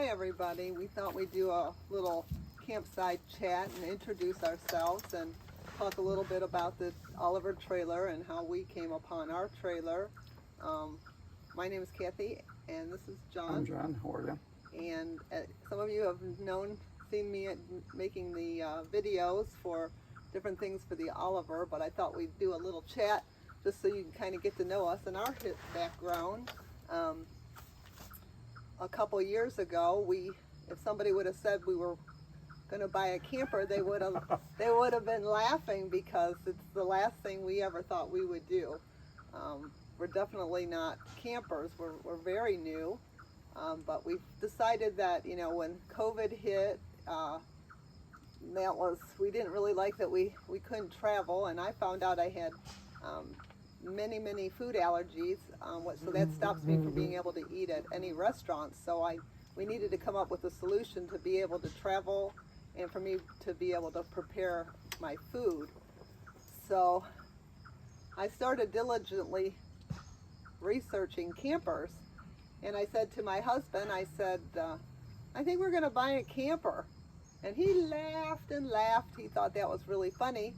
Hi everybody. We thought we'd do a little campsite chat and introduce ourselves and talk a little bit about this Oliver trailer and how we came upon our trailer. My name is Kathy and this is John. I'm John. How are you? And some of you have seen me making the videos for different things for the Oliver, but I thought we'd do a little chat just so you can kind of get to know us and our background. A couple years ago, if somebody would have said we were going to buy a camper, they would have been laughing because it's the last thing we ever thought we would do. We're definitely not campers. We're very new, but we've decided that when COVID hit, we didn't really like that we couldn't travel, and I found out I had many food allergies, so that stops me from being able to eat at any restaurants. So we needed to come up with a solution to be able to travel and for me to be able to prepare my food. So I started diligently researching campers, and I said to my husband, I said, I think we're going to buy a camper. And he laughed and laughed. He thought that was really funny.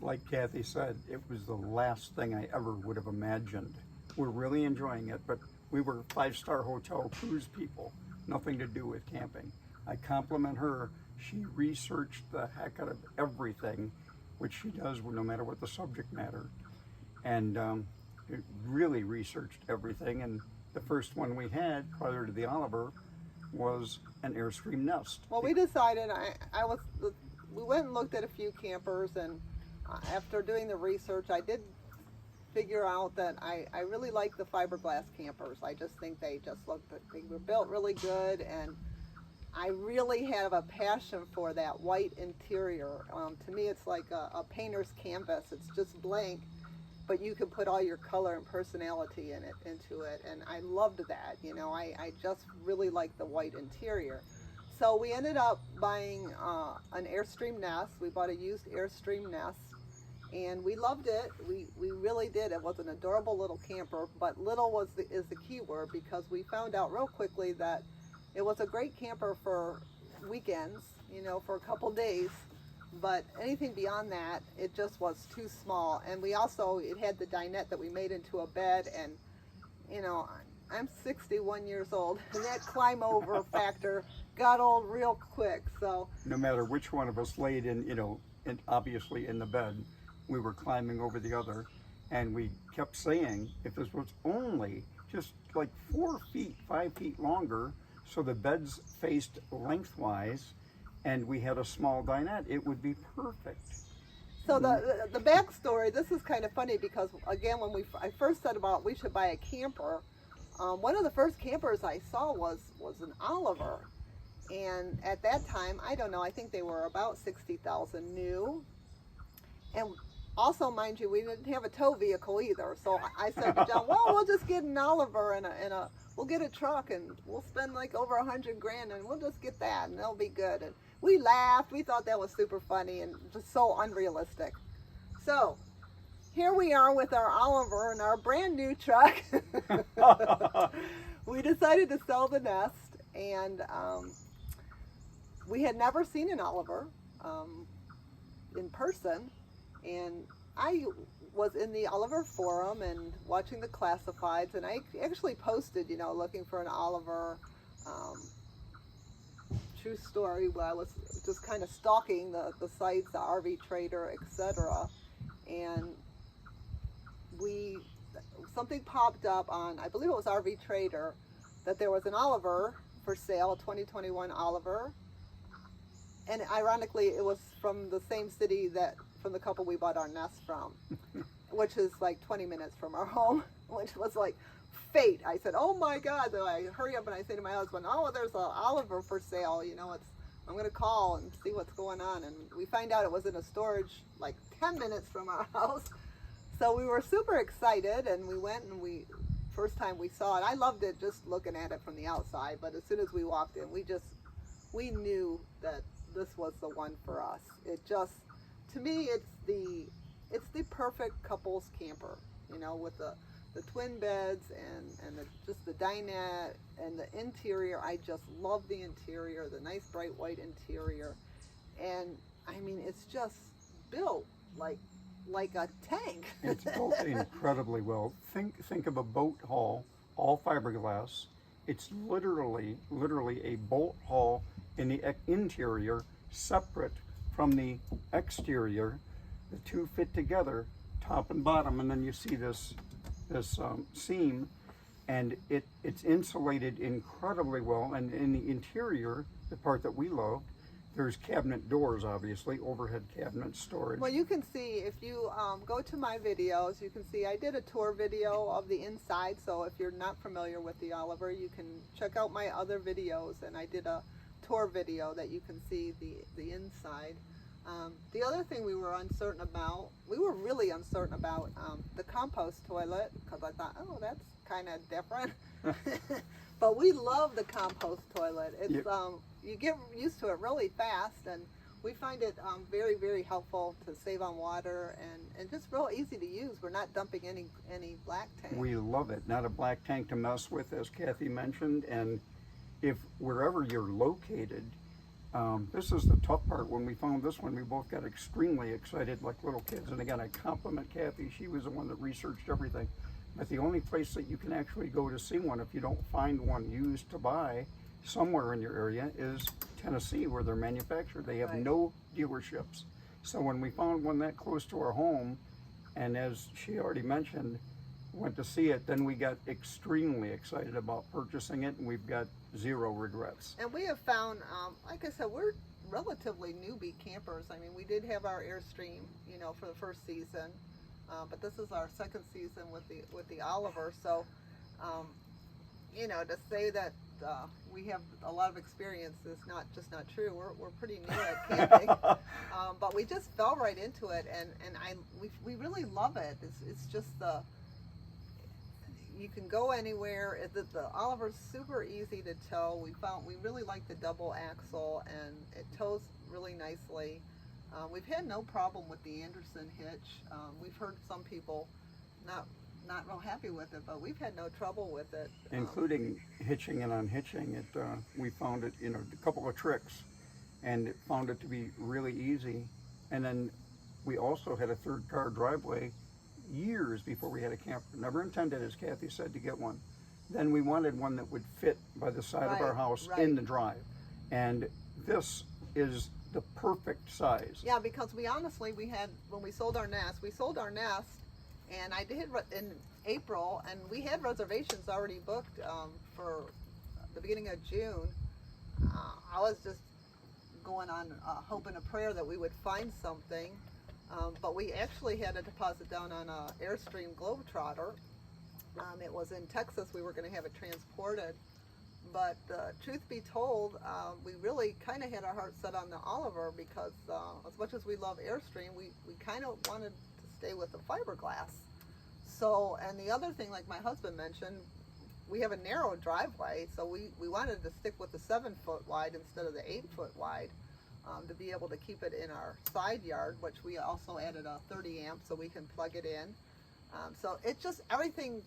Like Kathy said, it was the last thing I ever would have imagined. We're really enjoying it, but we were 5-star hotel cruise people, nothing to do with camping. I compliment her. She researched the heck out of everything, which she does no matter what the subject matter. And really researched everything. And the first one we had prior to the Oliver was an airstream nest. Well, we decided, we went and looked at a few campers, and after doing the research, I did figure out that I really like the fiberglass campers. I just think they were built really good, and I really have a passion for that white interior. To me, it's like a painter's canvas. It's just blank, but you can put all your color and personality into it, and I loved that. I just really like the white interior. So we ended up buying an airstream nest. We bought a used airstream nest, and we loved it. We really did. It was an adorable little camper, but little is the key word, because we found out real quickly that it was a great camper for weekends, for a couple days, but anything beyond that, it just was too small. And it had the dinette that we made into a bed, and I'm 61 years old, and that climb over factor got old real quick. So no matter which one of us laid in, obviously in the bed, we were climbing over the other, and we kept saying, if this was only just like 4 feet, 5 feet longer, so the beds faced lengthwise, and we had a small dinette, it would be perfect. So the backstory, this is kind of funny, because again, when I first said about we should buy a camper, one of the first campers I saw was an Oliver, and at that time, I don't know, I think they were about 60,000 new, and also, mind you, we didn't have a tow vehicle either. So I said to John, well, we'll just get an Oliver and we'll get a truck, and we'll spend like over $100 grand, and we'll just get that, and it'll be good. And we laughed. We thought that was super funny and just so unrealistic. So here we are with our Oliver and our brand new truck. We decided to sell the nest, and we had never seen an Oliver in person. And I was in the Oliver forum and watching the classifieds, and I actually posted, looking for an Oliver. True story, where I was just kind of stalking the sites, the RV Trader, etc. And something popped up on, I believe it was RV Trader, that there was an Oliver for sale, a 2021 Oliver. And ironically, it was from the same city from the couple we bought our nest from, which is like 20 minutes from our home, which was like fate. I said, oh my God. So I hurry up and I say to my husband, oh, there's an Oliver for sale. I'm going to call and see what's going on. And we find out it was in a storage like 10 minutes from our house. So we were super excited, and we went, and first time we saw it, I loved it just looking at it from the outside. But as soon as we walked in, we knew that this was the one for us. To me, it's the perfect couples camper, with the the twin beds and just the dinette and the interior. I just love the interior, the nice bright white interior. And I mean, it's just built like a tank. It's built incredibly well. Think of a boat hull, all fiberglass. It's literally a bolt hull in the interior, separate from the exterior. The two fit together, top and bottom, and then you see this seam, and it's insulated incredibly well. And in the interior, the part that we love, there's cabinet doors, obviously, overhead cabinet storage. Well, you can see, if you go to my videos, you can see I did a tour video of the inside. So if you're not familiar with the Oliver, you can check out my other videos, and I did a tour video that you can see the inside. The other thing we were really uncertain about the compost toilet, because I thought, oh, that's kind of different. But we love the compost toilet. It's you get used to it really fast, and we find it very, very helpful to save on water and just real easy to use. We're not dumping any black tank. We love it. Not a black tank to mess with, as Kathy mentioned. And if wherever you're located, this is the tough part. When we found this one, we both got extremely excited like little kids. And again, I compliment Kathy. She was the one that researched everything. But the only place that you can actually go to see one, if you don't find one used to buy somewhere in your area, is Tennessee, where they're manufactured. They have no dealerships. So when we found one that close to our home, and as she already mentioned, went to see it, then we got extremely excited about purchasing it, and we've got zero regrets. And we have found, like I said, we're relatively newbie campers. I mean, we did have our Airstream, for the first season, but this is our second season with the Oliver. So, to say that we have a lot of experience is not true. We're pretty new at camping, but we just fell right into it, and we really love it. It's just you can go anywhere. The Oliver's super easy to tow. We really like the double axle, and it tows really nicely. We've had no problem with the Anderson hitch. We've heard some people not real happy with it, but we've had no trouble with it. Including hitching and unhitching it. We found it, a couple of tricks, and found it to be really easy. And then we also had a third car driveway years before we had a camper. Never intended, as Kathy said, to get one. Then we wanted one that would fit by the side of our house in the drive. And this is the perfect size. Yeah, because we had, when we sold our nest, and I did in April, and we had reservations already booked for the beginning of June. I was just going on hoping a prayer that we would find something, but we actually had a deposit down on a Airstream Globetrotter. It was in Texas. We were going to have it transported, but truth be told, we really kind of had our heart set on the Oliver, because as much as we love Airstream, we kind of wanted to stay with the fiberglass. So, and the other thing, like my husband mentioned, we have a narrow driveway, so we wanted to stick with the 7-foot wide instead of the 8-foot wide, to be able to keep it in our side yard, which we also added a 30 amp so we can plug it in. So it just, everything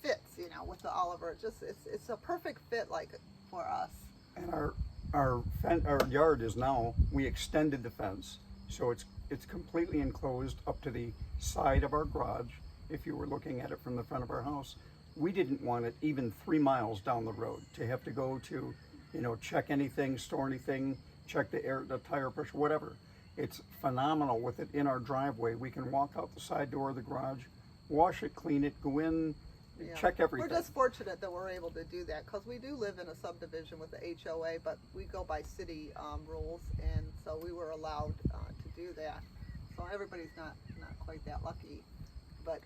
fits, with the Oliver. It's a perfect fit for us. And our yard is now, we extended the fence, so it's completely enclosed up to the side of our garage. If you were looking at it from the front of our house, we didn't want it even 3 miles down the road to have to go to, check anything, store anything, check the tire pressure, whatever. It's phenomenal with it in our driveway. We can walk out the side door of the garage, wash it, clean it, go in, check everything. We're just fortunate that we're able to do that, because we do live in a subdivision with the HOA, but we go by city rules, and so we were allowed to do that. So everybody's not quite that lucky. But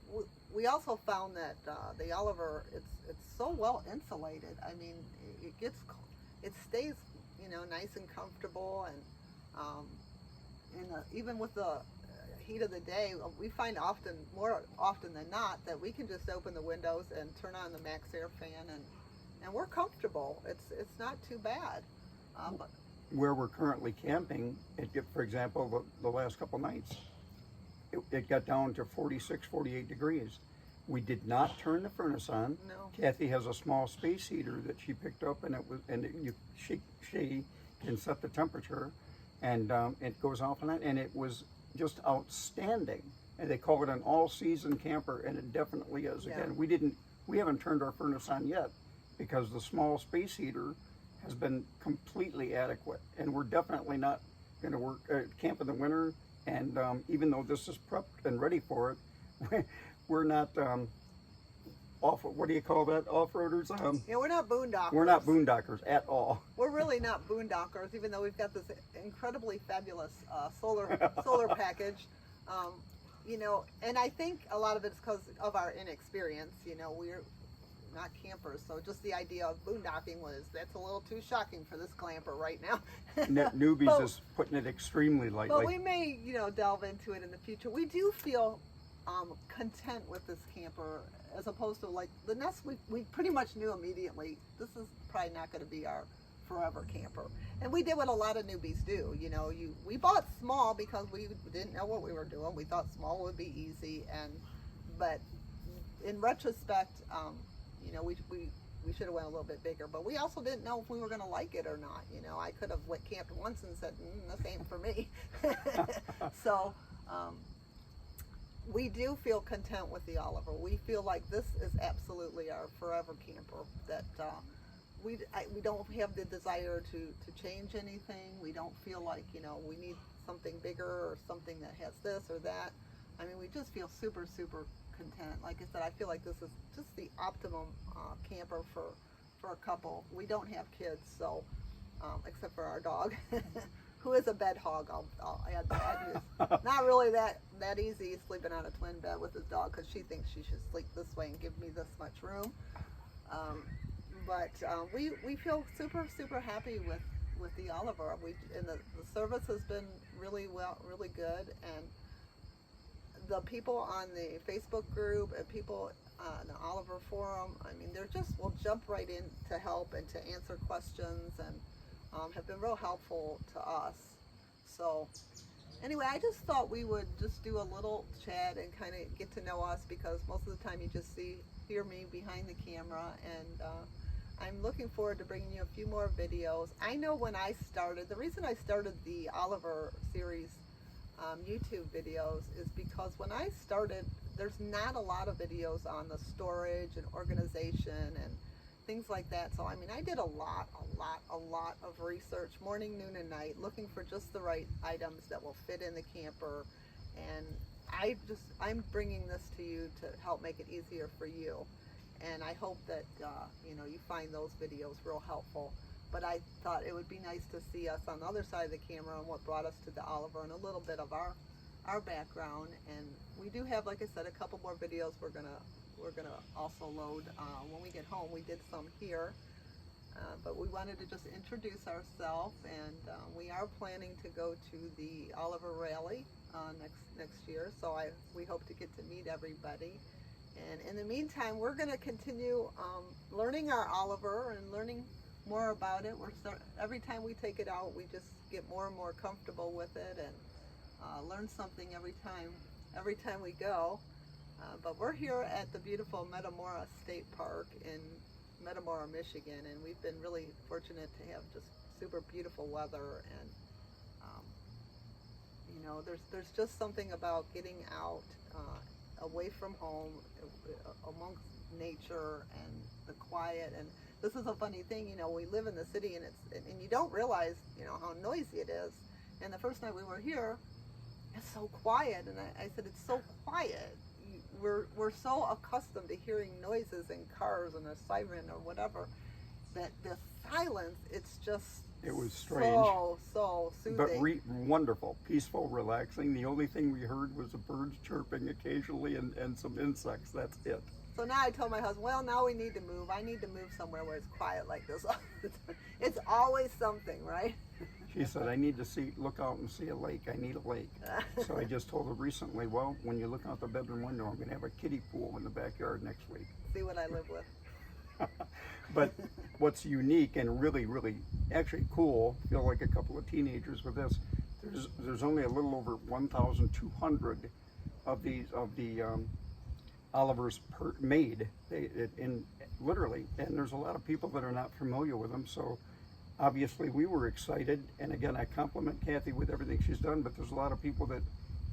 we also found that the Oliver, it's so well insulated. I mean, it stays, nice and comfortable, and even with the heat of the day, we find more often than not, that we can just open the windows and turn on the max air fan, and we're comfortable. It's not too bad. But where we're currently camping, for example, the last couple nights, it got down to 46, 48 degrees. We did not turn the furnace on. No. Kathy has a small space heater that she picked up, and she can set the temperature, and it goes off and on, and it was just outstanding. And they call it an all-season camper, and it definitely is. Yeah. Again, we haven't turned our furnace on yet because the small space heater has been completely adequate, and we're definitely not going to camp in the winter. And even though this is prepped and ready for it, we're not what do you call that? Off-roaders? Yeah, we're not boondockers. We're not boondockers at all. We're really not boondockers, even though we've got this incredibly fabulous solar package. You know, and I think a lot of it's because of our inexperience. You know, we're not campers, so just the idea of boondocking that's a little too shocking for this clamper right now. Newbies is putting it extremely lightly. But we may, you know, delve into it in the future. We do feel content with this camper, as opposed to like the Nest. We pretty much knew immediately this is probably not going to be our forever camper, and we did what a lot of newbies do. You know, we bought small because we didn't know what we were doing. We thought small would be easy, but in retrospect, you know, we should have went a little bit bigger, but we also didn't know if we were going to like it or not. You know, I could have camped once and said, this ain't for me. So we do feel content with the Oliver. We feel like this is absolutely our forever camper, that we don't have the desire to change anything. We don't feel like, you know, we need something bigger or something that has this or that. I mean, we just feel super, super content. Like I said, I feel like this is just the optimum camper for a couple. We don't have kids, so except for our dog, who is a bed hog. I'll add that. It's not really that easy sleeping on a twin bed with his dog, because she thinks she should sleep this way and give me this much room. But we feel super, super happy with the Oliver. And the service has been really good, and the people on the Facebook group and people on the Oliver forum, I mean, will jump right in to help and to answer questions, and have been real helpful to us. So anyway, I just thought we would just do a little chat and kind of get to know us, because most of the time you just hear me behind the camera, and I'm looking forward to bringing you a few more videos. I know when I started, the reason I started the Oliver series YouTube videos is because when I started, there's not a lot of videos on the storage and organization and things like that. So I mean, I did a lot of research, morning, noon, and night, looking for just the right items that will fit in the camper. And I'm bringing this to you to help make it easier for you. And I hope that you know, you find those videos real helpful. But I thought it would be nice to see us on the other side of the camera and what brought us to the Oliver, and a little bit of our background. And we do have, like I said, a couple more videos we're gonna also load when we get home. We did some here, but we wanted to just introduce ourselves, and we are planning to go to the Oliver Rally next year. So we hope to get to meet everybody. And in the meantime, we're going to continue learning our Oliver and learning more about it. Every time we take it out, we just get more and more comfortable with it, and learn something every time we go. But we're here at the beautiful Metamora State Park in Metamora, Michigan, and we've been really fortunate to have just super beautiful weather. And you know, there's just something about getting out away from home, amongst nature and the quiet. And this is a funny thing, you know, we live in the city, and you don't realize, you know, how noisy it is. And the first night we were here, it's so quiet, and I said, it's so quiet. We're so accustomed to hearing noises in cars and a siren or whatever, that the silence, it was strange. So soothing. But wonderful, peaceful, relaxing. The only thing we heard was the birds chirping occasionally and some insects. That's it. So now I told my husband, well, now we need to move. I need to move somewhere where it's quiet like this. It's always something, right? She said, I need to look out and see a lake. I need a lake. So I just told her recently, well, when you look out the bedroom window, I'm going to have a kiddie pool in the backyard next week. See what I live with. But what's unique and really, really actually cool, feel like a couple of teenagers with this, there's only a little over 1,200 of the Oliver's made, literally, and there's a lot of people that are not familiar with them, so obviously we were excited, and again, I compliment Kathy with everything she's done, but there's a lot of people that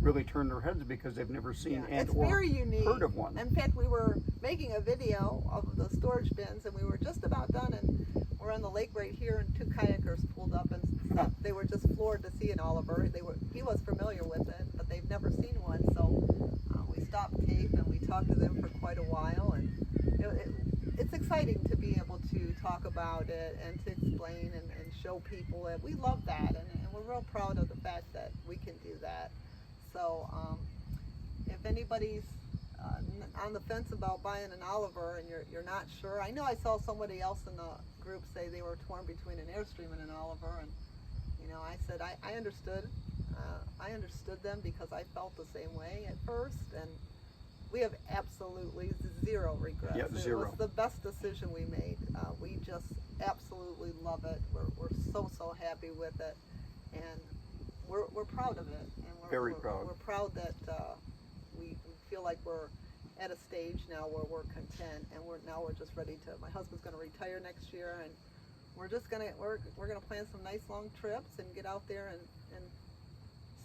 really turn their heads because they've never seen and it's or very unique. heard of one. In fact, we were making a video of the storage bins, and we were just about done, and we're on the lake right here, and two kayakers pulled up and stuff. They were just floored to see an Oliver. He was familiar with it, but they've never seen one, so we stopped tape and we talked to them for quite a while, and it's exciting to be able to talk about it and to explain and show people it. We love that, and we're real proud of the fact that we can do that. So if anybody's on the fence about buying an Oliver and you're not sure, I know I saw somebody else in the group say they were torn between an Airstream and an Oliver, and I said I understood. I understood them because I felt the same way at first, and we have absolutely zero regrets. Yeah, zero. It was the best decision we made. We just absolutely love it. We're so happy with it, and we're proud of it. And Very proud. We're proud that we feel like we're at a stage now where we're content, and we're just ready to. My husband's going to retire next year, and we're gonna plan some nice long trips and get out there and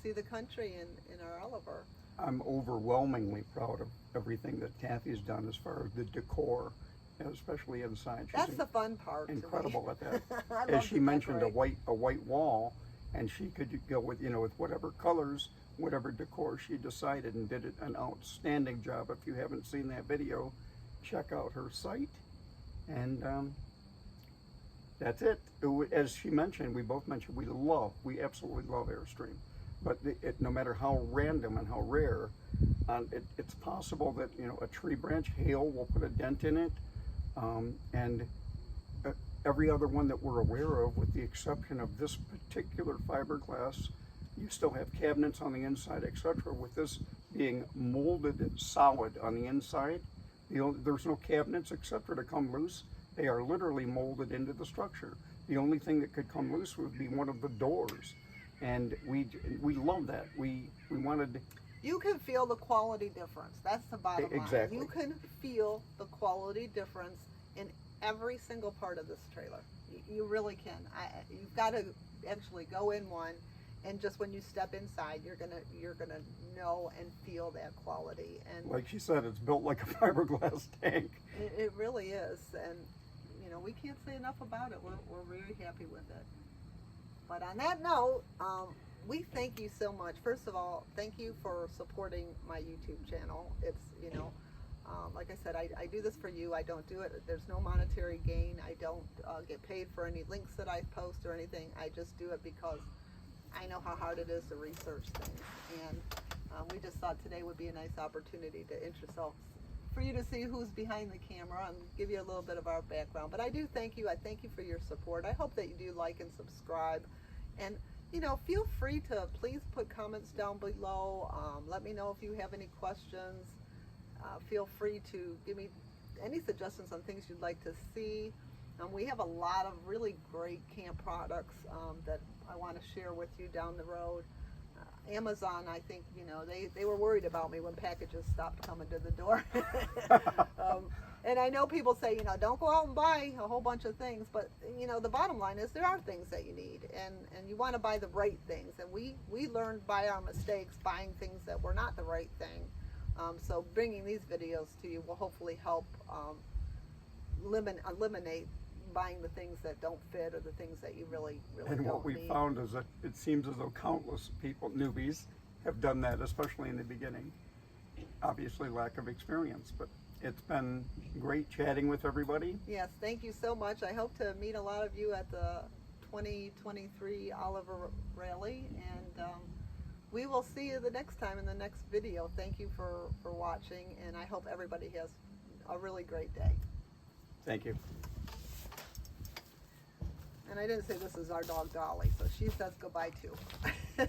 see the country in our Oliver. I'm overwhelmingly proud of everything that Kathy's done as far as the decor, and especially inside. That's the fun part. Incredible at that. I As love she to mentioned, decorate. a white wall, and she could go with with whatever colors, whatever decor she decided, and did an outstanding job. If you haven't seen that video, check out her site, and that's it. As she mentioned, we both mentioned we absolutely love Airstream. But no matter how random and how rare, it's possible that a tree branch, hail will put a dent in it, and every other one that we're aware of, with the exception of this particular fiberglass, you still have cabinets on the inside, etc. With this being molded solid on the inside, there's no cabinets, etc. to come loose. They are literally molded into the structure. The only thing that could come loose would be one of the doors. And we love that. We wanted. You can feel the quality difference. That's the bottom line. Exactly. You can feel the quality difference in every single part of this trailer. You really can. You've got to actually go in one, and just when you step inside, you're gonna know and feel that quality. And like she said, it's built like a fiberglass tank. It really is, and we can't say enough about it. We're very happy with it. But on that note, we thank you so much. First of all, thank you for supporting my YouTube channel. It's, like I said, I do this for you. I don't do it. There's no monetary gain. I don't get paid for any links that I post or anything. I just do it because I know how hard it is to research things. And we just thought today would be a nice opportunity to introduce, for you to see who's behind the camera and give you a little bit of our background. But I do thank you. I thank you for your support. I hope that you do like and subscribe. And, feel free to please put comments down below. Let me know if you have any questions. Feel free to give me any suggestions on things you'd like to see. We have a lot of really great camp products that I want to share with you down the road. Amazon, I think, they were worried about me when packages stopped coming to the door. And I know people say, don't go out and buy a whole bunch of things, but, the bottom line is there are things that you need, and you want to buy the right things. And we learned by our mistakes buying things that were not the right thing. So bringing these videos to you will hopefully help eliminate buying the things that don't fit or the things that you really don't need. And what we found is that it seems as though countless people, newbies, have done that, especially in the beginning. Obviously lack of experience, but it's been great chatting with everybody. Yes, thank you so much. I hope to meet a lot of you at the 2023 Oliver Rally, and we will see you the next time in the next video. Thank you for watching, and I hope everybody has a really great day. Thank you. And I didn't say this is our dog Dolly, so she says goodbye too.